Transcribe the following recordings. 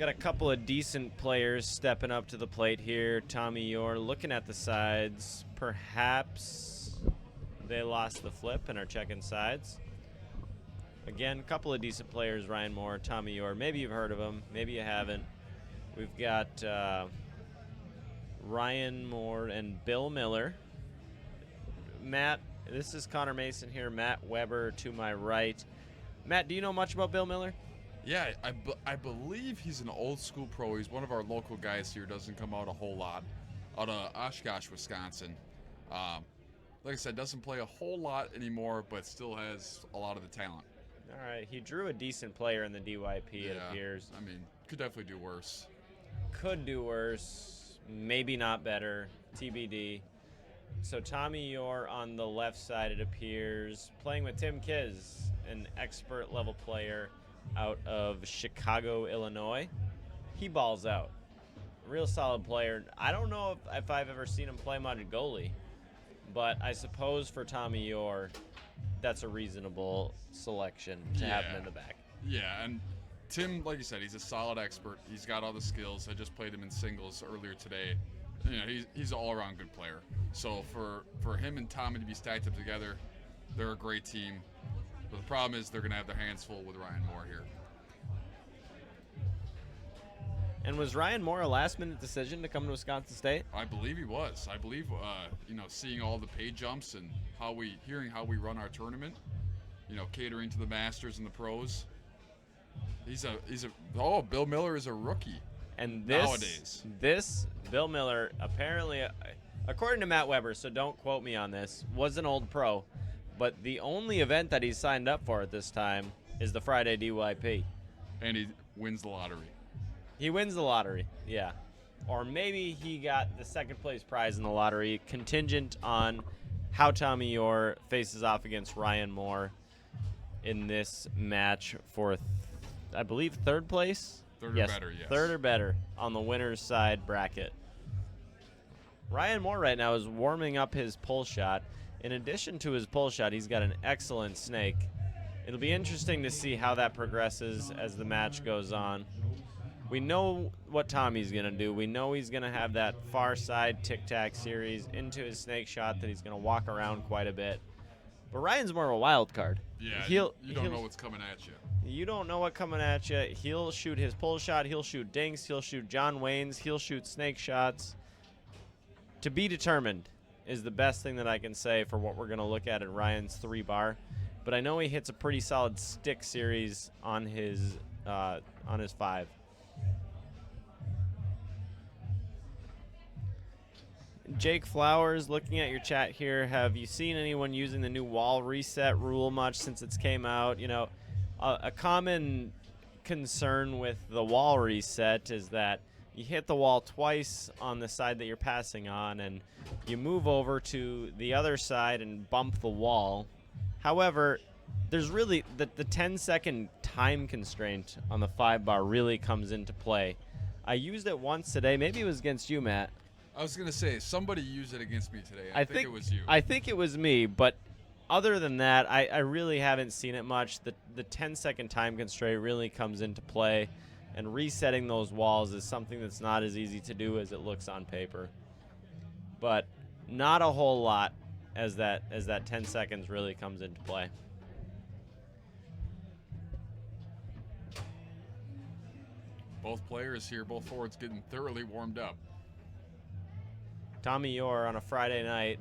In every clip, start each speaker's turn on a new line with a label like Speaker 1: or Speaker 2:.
Speaker 1: Got a couple of decent players stepping up to the plate here. Tommy Yore looking at the sides. Perhaps they lost the flip and are checking sides. Again, a couple of decent players, Ryan Moore, Tommy Yore. Maybe you've heard of them, maybe you haven't. We've got Ryan Moore and Bill Miller. Matt, this is Connor Mason here. Matt Weber to my right. Matt, do you know much about Bill Miller?
Speaker 2: Yeah, I believe he's an old school pro. He's one of our local guys here. Doesn't come out a whole lot. Out of Oshkosh, Wisconsin. Like I said, doesn't play a whole lot anymore, but still has a lot of the talent.
Speaker 1: All right, he drew a decent player in the DYP, it appears.
Speaker 2: I mean, could definitely do worse.
Speaker 1: Could do worse, maybe not better, TBD. So Tommy Yore on the left side, it appears, playing with Tim Kiz, an expert level player out of Chicago, Illinois. He balls out. Real solid player. I don't know if I've ever seen him play much goalie, but I suppose for Tommy Yore, that's a reasonable selection to have him in the back.
Speaker 2: Yeah, and Tim, like you said, he's a solid expert. He's got all the skills. I just played him in singles earlier today. You know, he's an all-around good player. So for him and Tommy to be stacked up together, they're a great team. But the problem is they're going to have their hands full with Ryan Moore here.
Speaker 1: And was Ryan Moore a last-minute decision to come to Wisconsin State?
Speaker 2: I believe he was. I believe, seeing all the pay jumps and hearing how we run our tournament, catering to the Masters and the pros. Bill Miller is a rookie.
Speaker 1: And
Speaker 2: nowadays,
Speaker 1: this Bill Miller, apparently, according to Matt Weber, so don't quote me on this, was an old pro. But the only event that he's signed up for at this time is the Friday DYP.
Speaker 2: And he wins the lottery.
Speaker 1: He wins the lottery, yeah. Or maybe he got the second place prize in the lottery, contingent on how Tommy Yore faces off against Ryan Moore in this match for, I believe, third place?
Speaker 2: Third or better, yes.
Speaker 1: Third or better on the winner's side bracket. Ryan Moore right now is warming up his pull shot. In addition to his pull shot, he's got an excellent snake. It'll be interesting to see how that progresses as the match goes on. We know what Tommy's going to do. We know he's going to have that far side tic-tac series into his snake shot that he's going to walk around quite a bit. But Ryan's more of a wild card.
Speaker 2: Yeah, you don't know what's coming at you.
Speaker 1: You don't know what's coming at you. He'll shoot his pull shot. He'll shoot dinks. He'll shoot John Wayne's. He'll shoot snake shots. To be determined is the best thing that I can say for what we're going to look at Ryan's 3-bar. But I know he hits a pretty solid stick series on his 5. Jake Flowers, looking at your chat here, have you seen anyone using the new wall reset rule much since it's came out? A common concern with the wall reset is that you hit the wall twice on the side that you're passing on, and you move over to the other side and bump the wall. However, there's really the 10-second time constraint on the 5-bar really comes into play. I used it once today. Maybe it was against you, Matt.
Speaker 2: I was going to say, somebody used it against me today. I think it was you.
Speaker 1: I think it was me, but other than that, I really haven't seen it much. The 10-second time constraint really comes into play, and resetting those walls is something that's not as easy to do as it looks on paper. But not a whole lot as that 10 seconds really comes into play.
Speaker 2: Both players here, both forwards getting thoroughly warmed up.
Speaker 1: Tommy Yore on a Friday night.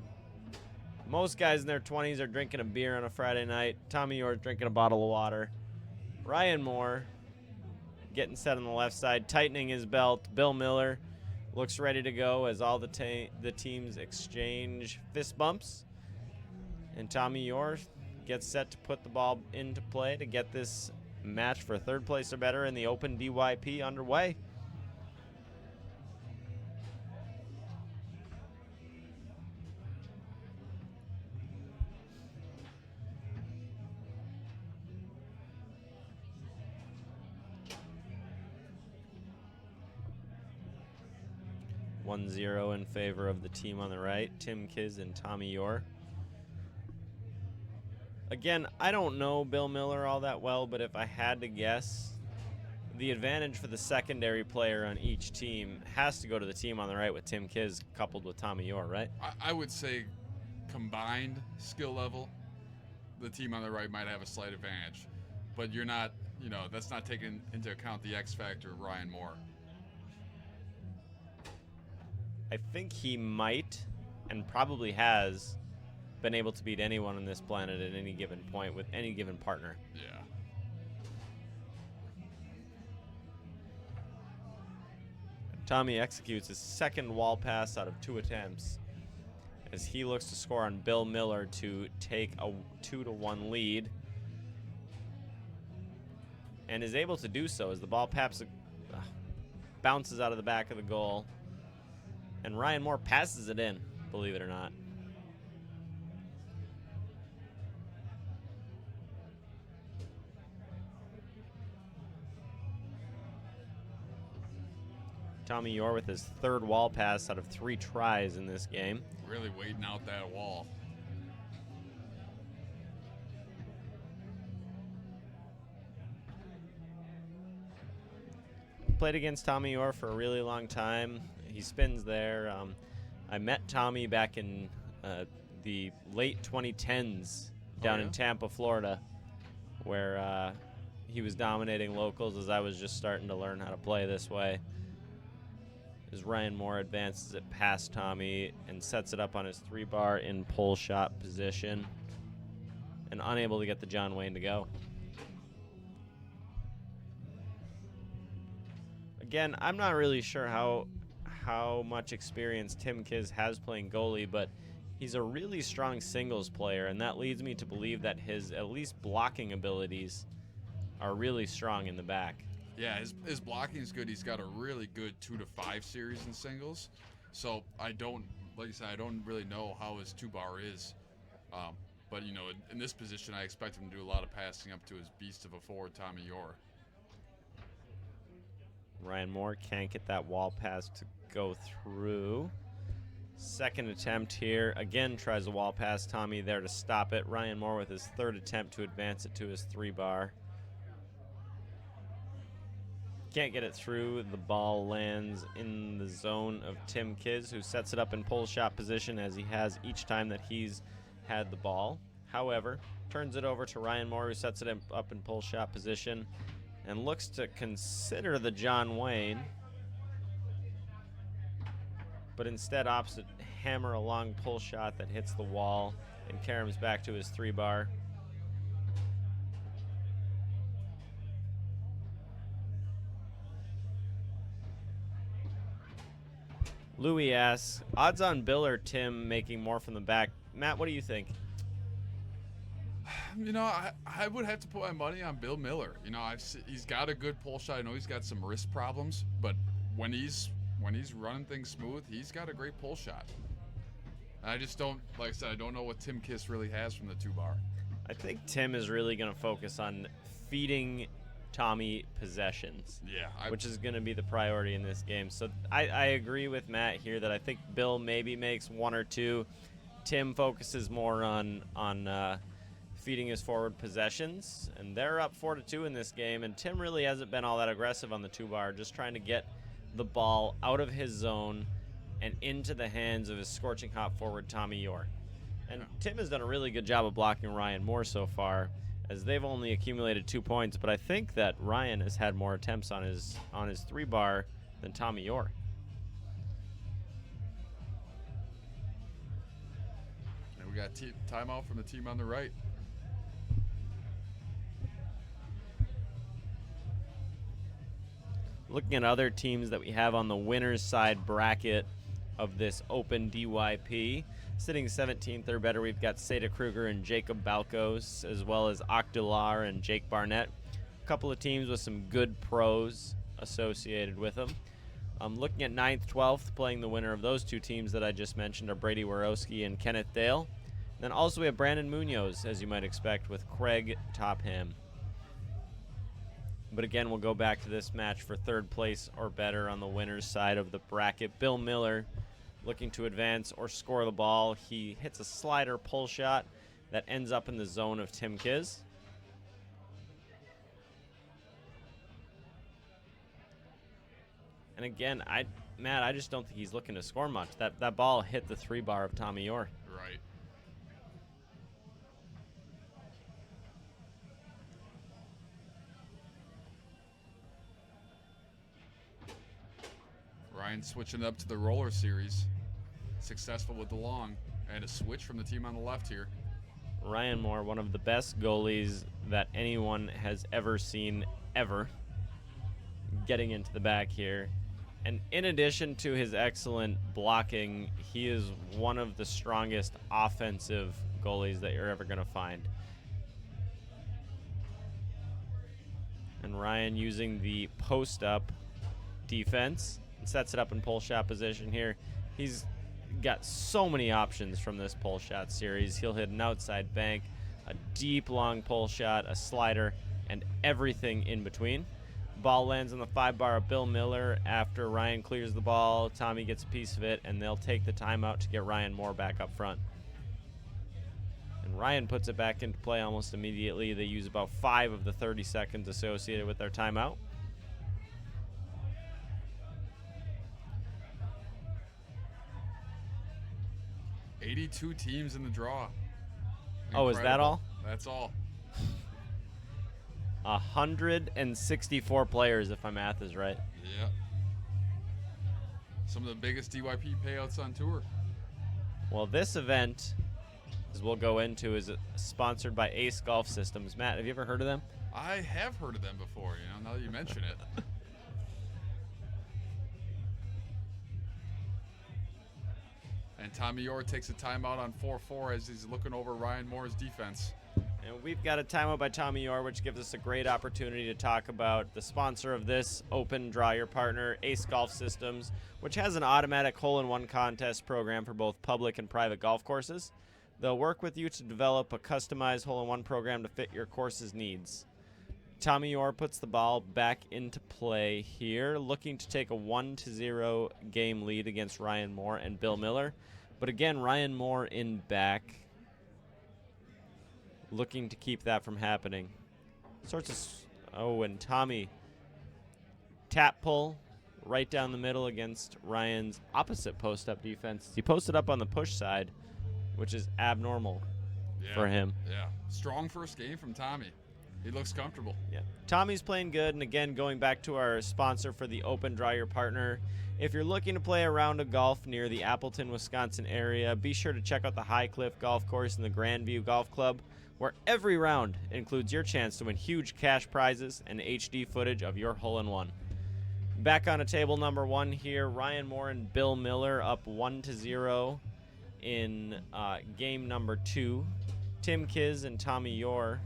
Speaker 1: Most guys in their 20s are drinking a beer on a Friday night. Tommy Yore drinking a bottle of water. Ryan Moore getting set on the left side, tightening his belt. Bill Miller looks ready to go as all the teams exchange fist bumps. And Tommy Yore gets set to put the ball into play to get this match for third place or better in the Open DYP underway. One 0 in favor of the team on the right, Tim Kiz and Tommy Yore. Again, I don't know Bill Miller all that well, but if I had to guess, the advantage for the secondary player on each team has to go to the team on the right with Tim Kiz coupled with Tommy Yore, right?
Speaker 2: I would say combined skill level, the team on the right might have a slight advantage. But you're not, that's not taking into account the X factor of Ryan Moore.
Speaker 1: I think he might and probably has been able to beat anyone on this planet at any given point with any given partner.
Speaker 2: Yeah.
Speaker 1: Tommy executes his second wall pass out of 2 attempts as he looks to score on Bill Miller to take a 2-1 lead, and is able to do so as the ball bounces out of the back of the goal, and Ryan Moore passes it in, believe it or not. Tommy Yore with his third wall pass out of 3 tries in this game.
Speaker 2: Really waiting out that wall.
Speaker 1: Played against Tommy Yore for a really long time. He spins there. I met Tommy back in the late 2010s down in Tampa, Florida, where he was dominating locals as I was just starting to learn how to play this way. As Ryan Moore advances it past Tommy and sets it up on his 3-bar in pull shot position, and unable to get the John Wayne to go. Again, I'm not really sure how much experience Tim Kiz has playing goalie, but he's a really strong singles player, and that leads me to believe that his at least blocking abilities are really strong in the back.
Speaker 2: Yeah, his blocking is good. He's got a really good 2-5 series in singles. So I don't really know how his 2-bar is. But, in this position, I expect him to do a lot of passing up to his beast of a forward, Tommy Yore.
Speaker 1: Ryan Moore can't get that wall pass to go through. Second attempt here. Again, tries a wall pass. Tommy there to stop it. Ryan Moore with his third attempt to advance it to his 3-bar. Can't get it through. The ball lands in the zone of Tim Kiz, who sets it up in pull shot position as he has each time that he's had the ball. However, turns it over to Ryan Moore, who sets it up in pull shot position and looks to consider the John Wayne, but instead opts to hammer a long pull shot that hits the wall and caroms back to his 3-bar. Louis asks, odds on Bill or Tim making more from the back? Matt, what do you think?
Speaker 2: I would have to put my money on Bill Miller. He's got a good pull shot. I know he's got some wrist problems, but when he's running things smooth, he's got a great pull shot. And I just don't, like I said, I don't know what Tim Kiss really has from the 2-bar.
Speaker 1: I think Tim is really going to focus on feeding Tommy possessions, which is going to be the priority in this game. So I agree with Matt here that I think Bill maybe makes 1 or 2. Tim focuses more on feeding his forward possessions, and they're up 4-2 in this game, and Tim really hasn't been all that aggressive on the 2-bar, just trying to get the ball out of his zone and into the hands of his scorching hot forward Tommy Yore. And Tim has done a really good job of blocking Ryan Moore so far, as they've only accumulated 2 points, but I think that Ryan has had more attempts on his 3-bar than Tommy Yore.
Speaker 2: And we got timeout from the team on the right.
Speaker 1: Looking at other teams that we have on the winner's side bracket of this open DYP, sitting 17th or better, we've got Seda Kruger and Jacob Balkos, as well as Octilar and Jake Barnett. A couple of teams with some good pros associated with them. Looking at 9th, 12th, playing the winner of those 2 teams that I just mentioned are Brady Warowski and Kenneth Dale. And then also we have Brandon Munoz, as you might expect, with Craig Topham. But again, we'll go back to this match for 3rd place or better on the winner's side of the bracket. Bill Miller looking to advance or score the ball. He hits a slider pull shot that ends up in the zone of Tim Kiz. And again, Matt, I just don't think he's looking to score much. That ball hit the 3-bar of Tommy Yore.
Speaker 2: Right. Ryan switching up to the roller series. Successful with the long. And a switch from the team on the left here.
Speaker 1: Ryan Moore, one of the best goalies that anyone has ever seen, ever, getting into the back here. And in addition to his excellent blocking, he is one of the strongest offensive goalies that you're ever going to find. And Ryan using the post-up defense, sets it up in pull shot position here. He's got so many options from this pull shot series. He'll hit an outside bank, a deep long pull shot, a slider, and everything in between. Ball lands on the 5-bar of Bill Miller after Ryan clears the ball. Tommy gets a piece of it, and they'll take the timeout to get Ryan Moore back up front. And Ryan puts it back into play almost immediately. They use about 5 of the 30 seconds associated with their timeout.
Speaker 2: $82 teams in the draw.
Speaker 1: Oh, is that all?
Speaker 2: That's all.
Speaker 1: 164 players, if my math is right.
Speaker 2: Yeah. Some of the biggest DYP payouts on tour.
Speaker 1: Well, this event, as we'll go into, is sponsored by Ace Golf Systems. Matt, have you ever heard of them?
Speaker 2: I have heard of them before, now that you mention it. And Tommy Yore takes a timeout on 4-4 as he's looking over Ryan Moore's defense.
Speaker 1: And we've got a timeout by Tommy Yore, which gives us a great opportunity to talk about the sponsor of this Open Draw Your Partner, Ace Golf Systems, which has an automatic hole-in-one contest program for both public and private golf courses. They'll work with you to develop a customized hole-in-one program to fit your course's needs. Tommy Yore puts the ball back into play here, looking to take a 1-0 game lead against Ryan Moore and Bill Miller. But again, Ryan Moore in back, looking to keep that from happening. And Tommy, tap pull right down the middle against Ryan's opposite post-up defense. He posted up on the push side, which is abnormal for him.
Speaker 2: Yeah, strong first game from Tommy. He looks comfortable.
Speaker 1: Yeah, Tommy's playing good, and again, going back to our sponsor for the Open Draw Your Partner, if you're looking to play a round of golf near the Appleton, Wisconsin area, be sure to check out the High Cliff Golf Course and the Grandview Golf Club, where every round includes your chance to win huge cash prizes and HD footage of your hole-in-one. Back on to table number 1 here, Ryan Moore and Bill Miller up 1-0 in game number 2. Tim Kiz and Tommy Yore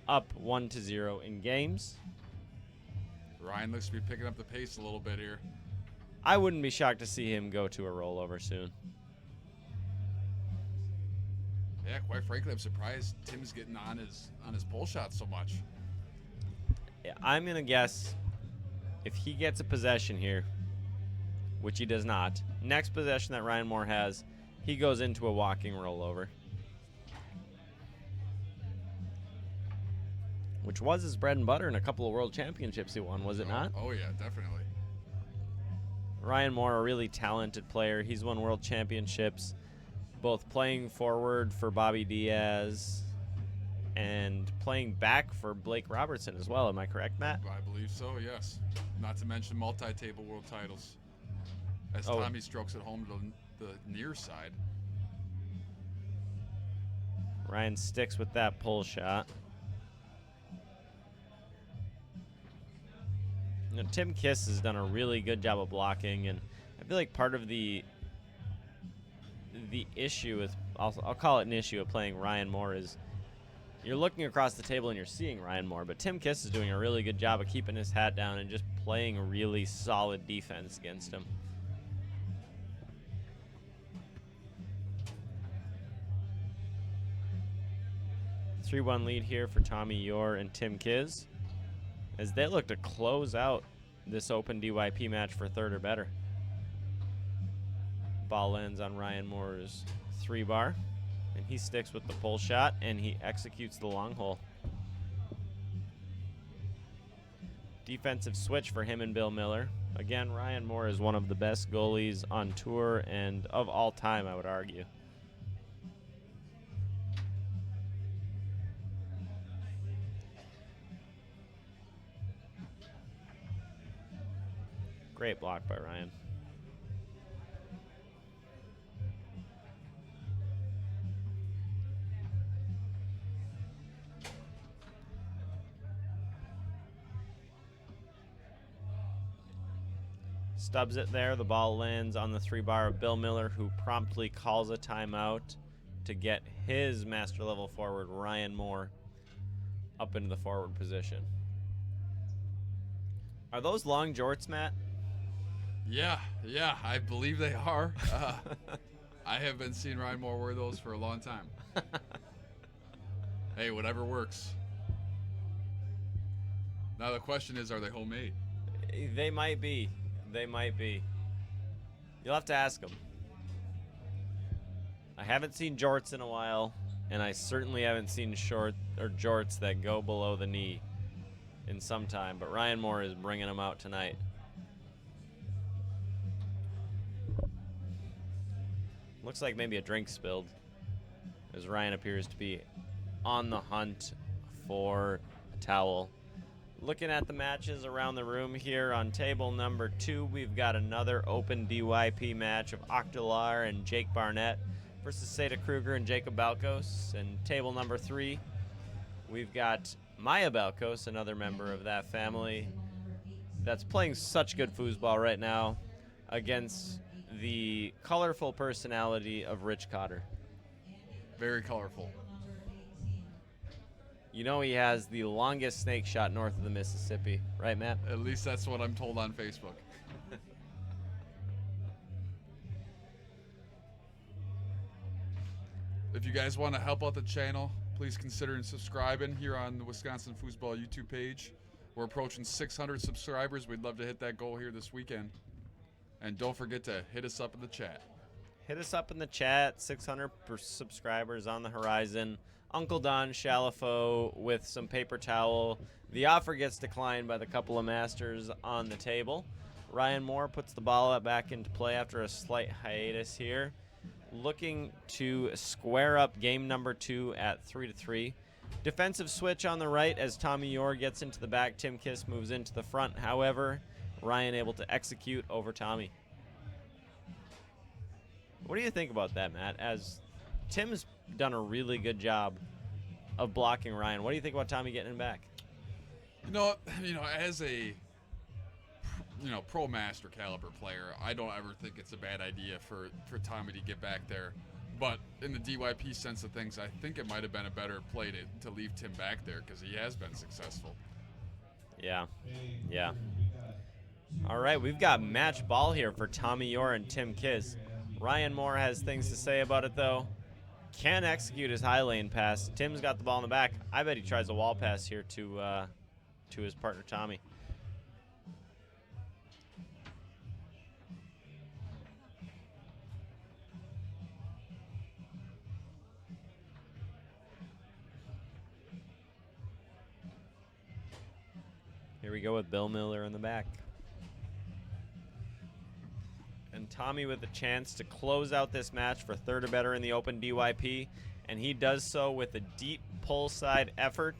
Speaker 1: up 1-0 in games.
Speaker 2: Ryan looks to be picking up the pace a little bit here.
Speaker 1: I wouldn't be shocked to see him go to a rollover soon.
Speaker 2: Yeah, quite frankly, I'm surprised Tim's getting on his pull shot so much.
Speaker 1: Yeah, I'm going to guess if he gets a possession here, which he does not, next possession that Ryan Moore has, he goes into a walking rollover. Which was his bread and butter in a couple of world championships he won, was it not?
Speaker 2: Oh, yeah, definitely.
Speaker 1: Ryan Moore, a really talented player. He's won world championships, both playing forward for Bobby Diaz and playing back for Blake Robertson as well. Am I correct, Matt?
Speaker 2: I believe so, yes. Not to mention multi-table world titles. As Tommy strokes it home to the near side.
Speaker 1: Ryan sticks with that pull shot. You know, Tim Kiss has done a really good job of blocking, and I feel like part of the issue with, I'll call it an issue of playing Ryan Moore is you're looking across the table and you're seeing Ryan Moore, but Tim Kiss is doing a really good job of keeping his hat down and just playing a really solid defense against him. A 3-1 lead here for Tommy Yore and Tim Kiss, as they look to close out this Open DYP match for third or better. Ball lands on Ryan Moore's 3-bar, and he sticks with the pull shot, and he executes the long hole. Defensive switch for him and Bill Miller. Again, Ryan Moore is one of the best goalies on tour and of all time, I would argue. Great block by Ryan. Stubs it there. The ball lands on the 3-bar of Bill Miller, who promptly calls a timeout to get his master level forward, Ryan Moore, up into the forward position. Are those long jorts, Matt?
Speaker 2: Yeah, I believe they are. I have been seeing Ryan Moore wear those for a long time. Hey, whatever works. Now the question is, are they homemade?
Speaker 1: They might be. They might be. You'll have to ask them. I haven't seen jorts in a while, and I certainly haven't seen jorts that go below the knee in some time, but Ryan Moore is bringing them out tonight. Looks like maybe a drink spilled, as Ryan appears to be on the hunt for a towel. Looking at the matches around the room here on table number 2, we've got another open DYP match of Octolar and Jake Barnett versus Seda Kruger and Jacob Balkos. And table number 3, we've got Maya Balkos, another member of that family that's playing such good foosball right now, against the colorful personality of Rich Cotter.
Speaker 2: Very colorful.
Speaker 1: You know he has the longest snake shot north of the Mississippi, right, Matt?
Speaker 2: At least that's what I'm told on Facebook. If you guys want to help out the channel, please consider subscribing here on the Wisconsin Foosball YouTube page. We're approaching 600 subscribers. We'd love to hit that goal here this weekend. And don't forget to hit us up in the chat.
Speaker 1: Hit us up in the chat. 600 subscribers on the horizon. Uncle Don Chalifo with some paper towel. The offer gets declined by the couple of masters on the table. Ryan Moore puts the ball back into play after a slight hiatus here, looking to square up game number 2 at 3-3. Defensive switch on the right as Tommy Yore gets into the back. Tim Kiss moves into the front. However, Ryan able to execute over Tommy. What do you think about that, Matt? As Tim's done a really good job of blocking Ryan. What do you think about Tommy getting him back?
Speaker 2: You know, as a pro master caliber player, I don't ever think it's a bad idea for Tommy to get back there. But in the DYP sense of things, I think it might have been a better play to leave Tim back there because he has been successful.
Speaker 1: Yeah. All right, we've got match ball here for Tommy Yore and Tim Kiss. Ryan Moore has things to say about it, though. Can execute his high lane pass. Tim's got the ball in the back. I bet he tries a wall pass here to his partner, Tommy. Here we go with Bill Miller in the back. And Tommy with a chance to close out this match for third or better in the open DYP. And he does so with a deep pull side effort.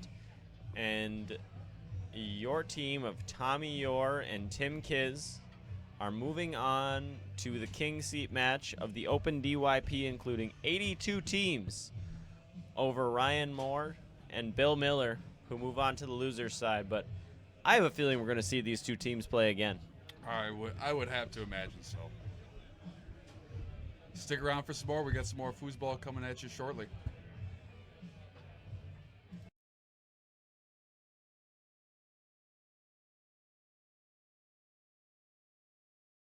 Speaker 1: And your team of Tommy Yore and Tim Kiss are moving on to the king seat match of the open DYP, including 82 teams over Ryan Moore and Bill Miller, who move on to the loser's side. But I have a feeling we're going to see these two teams play again.
Speaker 2: I would have to imagine so. Stick around for some more. We got some more foosball coming at you shortly.